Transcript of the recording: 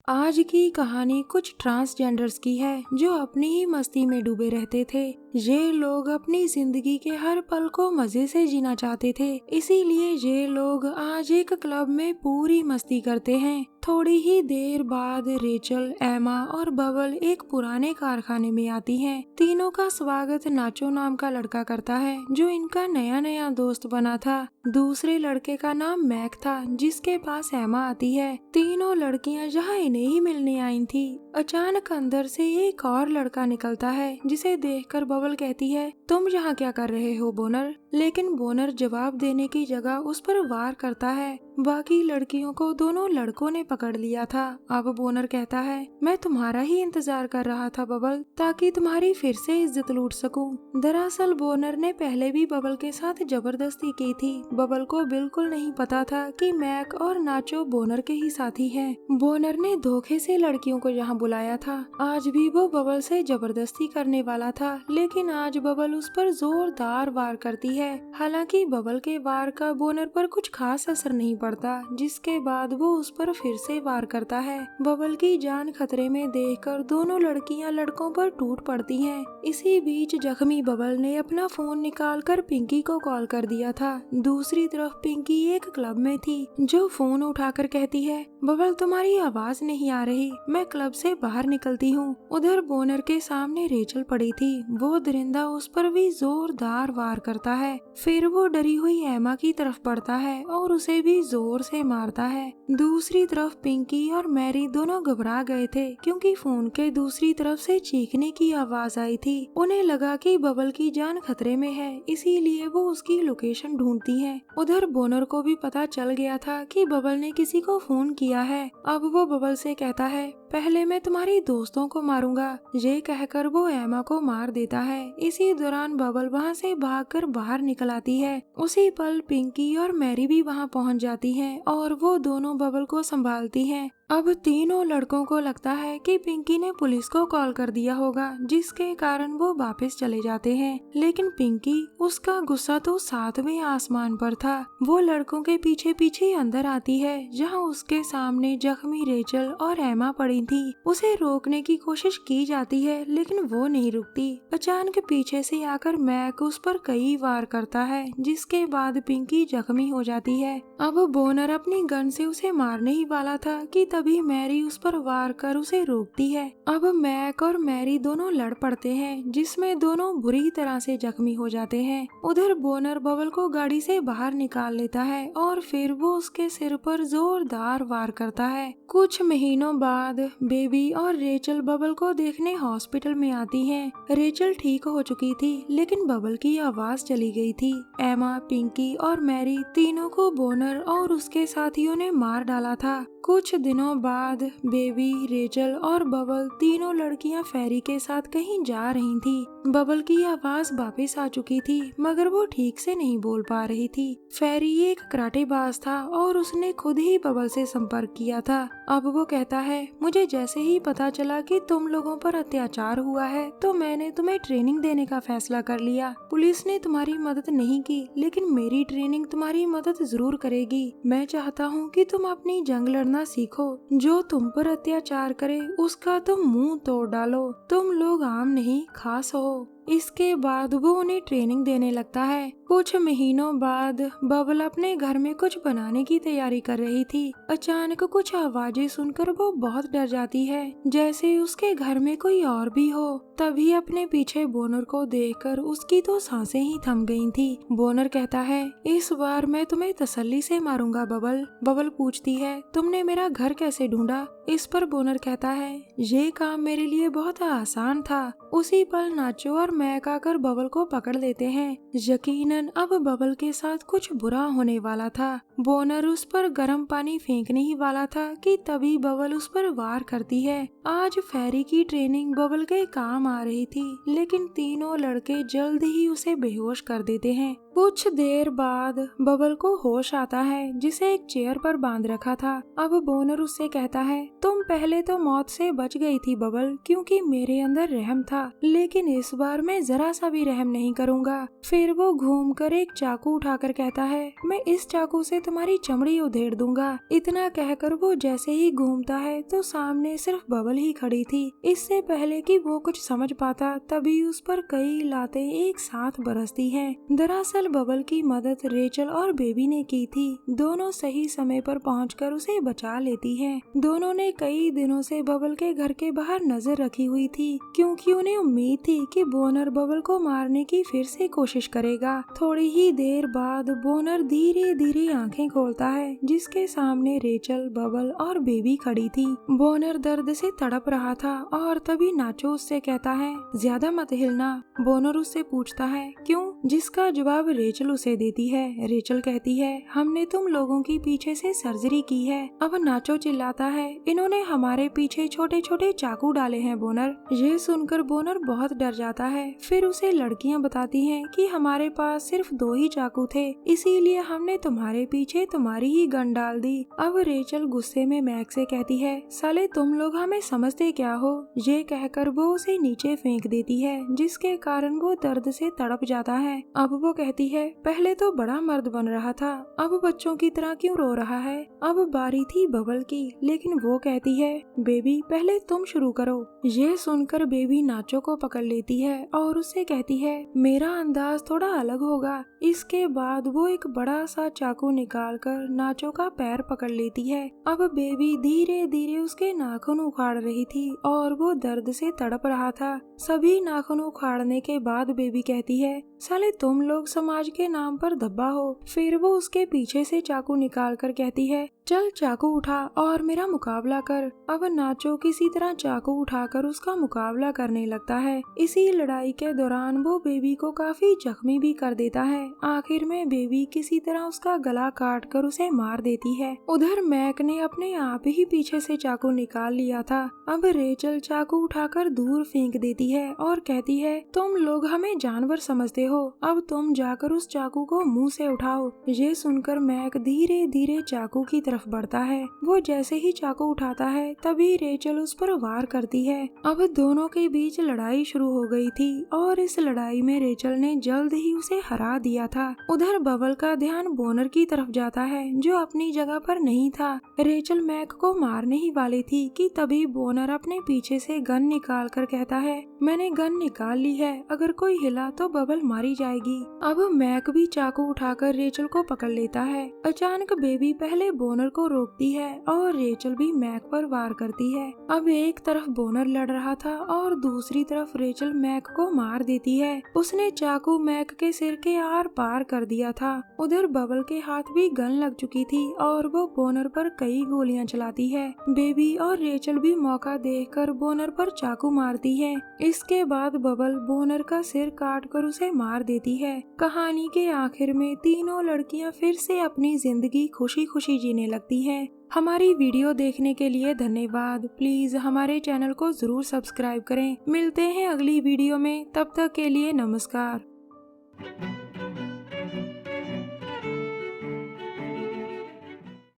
आज की कहानी कुछ ट्रांसजेंडर्स की है जो अपनी ही मस्ती में डूबे रहते थे। ये लोग अपनी जिंदगी के हर पल को मजे से जीना चाहते थे, इसीलिए ये लोग आज एक क्लब में पूरी मस्ती करते हैं। थोड़ी ही देर बाद रेचल, एमा और बबल एक पुराने कारखाने में आती हैं। तीनों का स्वागत नाचो नाम का लड़का करता है जो इनका नया नया दोस्त बना था। दूसरे लड़के का नाम मैक था जिसके पास एमा आती है। तीनों लड़कियां जहां इन्हें ही मिलने आई थी, अचानक अंदर से एक और लड़का निकलता है जिसे देखकर बबल कहती है, तुम यहाँ क्या कर रहे हो बोनर? लेकिन बोनर जवाब देने की जगह उस पर वार करता है। बाकी लड़कियों को दोनों लड़कों ने पकड़ लिया था। अब बोनर कहता है, मैं तुम्हारा ही इंतजार कर रहा था बबल, ताकि तुम्हारी फिर से इज्जत लूट सकूं। दरअसल बोनर ने पहले भी बबल के साथ जबरदस्ती की थी। बबल को बिल्कुल नहीं पता था कि मैक और नाचो बोनर के ही साथी हैं। बोनर ने धोखे से लड़कियों को यहाँ बुलाया था। आज भी वो बबल से जबरदस्ती करने वाला था, लेकिन आज बबल उस पर जोरदार वार करती है। हालांकि बबल के वार का बोनर पर कुछ खास असर नहीं पड़ता, जिसके बाद वो उस पर फिर से वार करता है। बबल की जान खतरे में देखकर दोनों लड़कियां लड़कों पर टूट पड़ती हैं। इसी बीच जख्मी बबल ने अपना फोन निकालकर पिंकी को कॉल कर दिया था। दूसरी तरफ पिंकी एक क्लब में थी जो फोन उठाकर कहती है, बबल तुम्हारी आवाज नहीं आ रही, मैं क्लब से बाहर निकलती हूँ। उधर बोनर के सामने रेचल पड़ी थी। वो दरिंदा उस पर भी जोरदार वार करता है। फिर वो डरी हुई एमा की तरफ बढ़ता है और उसे भी जोर से मारता है। दूसरी तरफ पिंकी और मैरी दोनों घबरा गए थे क्योंकि फोन के दूसरी तरफ से चीखने की आवाज आई थी। उन्हें लगा कि बबल की जान खतरे में है, इसीलिए वो उसकी लोकेशन ढूंढती हैं। उधर बोनर को भी पता चल गया था कि बबल ने किसी को फोन किया है। अब वो बबल से कहता है, पहले मैं तुम्हारी दोस्तों को मारूंगा। ये कहकर वो एमा को मार देता है। इसी दौरान बबल वहाँ से भागकर बाहर निकल आती है। उसी पल पिंकी और मैरी भी वहाँ पहुँच जाती हैं और वो दोनों बबल को संभालती हैं। अब तीनों लड़कों को लगता है कि पिंकी ने पुलिस को कॉल कर दिया होगा, जिसके कारण वो वापस चले जाते हैं। लेकिन पिंकी, उसका गुस्सा तो 7वें आसमान पर था। वो लड़कों के पीछे पीछे अंदर आती है जहां उसके सामने जख्मी रेचल और एमा पड़ी थी। उसे रोकने की कोशिश की जाती है लेकिन वो नहीं रुकती। अचानक पीछे से आकर मैक उस पर कई वार करता है, जिसके बाद पिंकी जख्मी हो जाती है। अब बोनर अपनी गन से उसे मारने ही वाला था कि तभी मैरी उस पर वार कर उसे रोकती है। अब मैक और मैरी दोनों लड़ पड़ते हैं, जिसमें दोनों बुरी तरह से जख्मी हो जाते हैं। उधर बोनर बबल को गाड़ी से बाहर निकाल लेता है और फिर वो उसके सिर पर जोरदार वार करता है। कुछ महीनों बाद बेबी और रेचल बबल को देखने हॉस्पिटल में आती हैं। रेचल ठीक हो चुकी थी लेकिन बबल की आवाज चली गई थी। एमा, पिंकी और मैरी तीनों को बोनर और उसके साथियों ने मार डाला था। कुछ दिनों बाद बेबी, रेचल और बबल तीनों लड़कियां फेरी के साथ कहीं जा रही थी। बबल की आवाज वापस आ चुकी थी मगर वो ठीक से नहीं बोल पा रही थी। फेरी एक कराटेबाज था और उसने खुद ही बबल से संपर्क किया था। अब वो कहता है, मुझे जैसे ही पता चला कि तुम लोगों पर अत्याचार हुआ है तो मैंने तुम्हें ट्रेनिंग देने का फैसला कर लिया। पुलिस ने तुम्हारी मदद नहीं की लेकिन मेरी ट्रेनिंग तुम्हारी मदद जरूर करेगी। मैं चाहता हूँ कि तुम अपनी जंग लड़ना सीखो। जो तुम पर अत्याचार करे उसका तुम मुंह तोड़ डालो। तुम लोग आम नहीं, खास हो। इसके बाद वो उन्हें ट्रेनिंग देने लगता है। कुछ महीनों बाद बबल अपने घर में कुछ बनाने की तैयारी कर रही थी। अचानक कुछ आवाजें सुनकर वो बहुत डर जाती है, जैसे उसके घर में कोई और भी हो। तभी अपने पीछे बोनर को देखकर उसकी तो सांसें ही थम गई थी। बोनर कहता है, इस बार मैं तुम्हें तसल्ली से मारूंगा बबल। बबल पूछती है, तुमने मेरा घर कैसे ढूंढा? इस पर बोनर कहता है, ये काम मेरे लिए बहुत आसान था। उसी पल नाचो और मैक आकर बबल को पकड़ लेते हैं। यकीनन अब बबल के साथ कुछ बुरा होने वाला था। बोनर उस पर गर्म पानी फेंकने ही वाला था कि तभी बबल उस पर वार करती है। आज फेरी की ट्रेनिंग बबल के काम आ रही थी लेकिन तीनों लड़के जल्द ही उसे बेहोश कर देते हैं। कुछ देर बाद बबल को होश आता है, जिसे एक चेयर पर बांध रखा था। अब बोनर उससे कहता है, तुम पहले तो मौत से बच गई थी बबल, क्योंकि मेरे अंदर रहम था, लेकिन इस बार मैं जरा सा भी रहम नहीं करूँगा। फिर वो घूमकर एक चाकू उठाकर कहता है, मैं इस चाकू से तुम्हारी चमड़ी उधेड़ दूंगा। इतना कहकर वो जैसे ही घूमता है तो सामने सिर्फ बबल ही खड़ी थी। इससे पहले कि वो कुछ समझ पाता, तभी उस पर कई लातें एक साथ बरसती हैं। दरअसल बबल की मदद रेचल और बेबी ने की थी। दोनों सही समय पर पहुंचकर उसे बचा लेती हैं। दोनों ने कई दिनों से बबल के घर के बाहर नजर रखी हुई थी, क्योंकि उन्हें उम्मीद थी कि बोनर बबल को मारने की फिर से कोशिश करेगा। थोड़ी ही देर बाद बोनर धीरे धीरे आंखें खोलता है, जिसके सामने रेचल, बबल और बेबी खड़ी थी। बोनर दर्द से तड़प रहा था और तभी नाचो उससे कहता है, ज्यादा मत हिलना। बोनर उससे पूछता है, क्यों? जिसका जवाब रेचल उसे देती है। रेचल कहती है, हमने तुम लोगों की पीछे से सर्जरी की है। अब नाचो चिल्लाता है, इन्होंने हमारे पीछे छोटे छोटे चाकू डाले हैं बोनर। ये सुनकर बोनर बहुत डर जाता है। फिर उसे लड़कियां बताती हैं कि हमारे पास सिर्फ 2 ही चाकू थे, इसीलिए हमने तुम्हारे पीछे तुम्हारी ही गन डाल दी। अब रेचल गुस्से में मैक से कहती है, साले तुम लोग हमें समझते क्या हो? ये कहकर वो उसे नीचे फेंक देती है, जिसके कारण वो दर्द से तड़प जाता है। अब वो कहती है, पहले तो बड़ा मर्द बन रहा था, अब बच्चों की तरह क्यों रो रहा है? अब बारी थी बबल की, लेकिन वो कहती है, बेबी पहले तुम शुरू करो। ये सुनकर बेबी नाचो को पकड़ लेती है और उससे कहती है, मेरा अंदाज थोड़ा अलग होगा। इसके बाद वो एक बड़ा सा चाकू निकालकर नाचो का पैर पकड़ लेती है। अब बेबी धीरे धीरे उसके नाखून उखाड़ रही थी और वो दर्द से तड़प रहा था। सभी नाखून उखाड़ने के बाद बेबी कहती है, साले तुम लोग समाज के नाम पर धब्बा हो। फिर वो उसके पीछे से चाकू निकाल कर कहती है, चल चाकू उठा और मेरा मुकाबला कर। अब नाचो किसी तरह चाकू उठाकर उसका मुकाबला करने लगता है। इसी लड़ाई के दौरान वो बेबी को काफी जख्मी भी कर देता है। आखिर में बेबी किसी तरह उसका गला काट कर उसे मार देती है। उधर मैक ने अपने आप ही पीछे से चाकू निकाल लिया था। अब रेचल चाकू उठाकर दूर फेंक देती है और कहती है, तुम लोग हमें जानवर समझते हो, अब तुम जाकर उस चाकू को मुंह से उठाओ। ये सुनकर मैक धीरे धीरे चाकू की तरफ बढ़ता है। वो जैसे ही चाकू उठाता है तभी रेचल उस पर वार करती है। अब दोनों के बीच लड़ाई शुरू हो गई थी और इस लड़ाई में रेचल ने जल्द ही उसे हरा दिया था। उधर बबल का ध्यान बोनर की तरफ जाता है, जो अपनी जगह पर नहीं था। रेचल मैक को मारने ही वाली थी कि तभी बोनर अपने पीछे से गन निकाल कर कहता है, मैंने गन निकाल ली है, अगर कोई हिला तो बबल मारी जाएगी। अब मैक भी चाकू उठाकर रेचल को पकड़ लेता है। अचानक बेबी पहले बोनर को रोकती है और रेचल भी मैक पर वार करती है। अब एक तरफ बोनर लड़ रहा था और दूसरी तरफ रेचल मैक को मार देती है। उसने चाकू मैक के सिर के आर पार कर दिया था। उधर बबल के हाथ भी गन लग चुकी थी और वो बोनर पर कई गोलियां चलाती है। बेबी और रेचल भी मौका देखकर बोनर पर चाकू मारती है। इसके बाद बबल बोनर का सिर काट कर उसे मार देती है। कहानी के आखिर में तीनों लड़कियां फिर से अपनी जिंदगी खुशी खुशी जीने लगती हैं। हमारी वीडियो देखने के लिए धन्यवाद। प्लीज हमारे चैनल को जरूर सब्सक्राइब करें। मिलते हैं अगली वीडियो में, तब तक के लिए नमस्कार।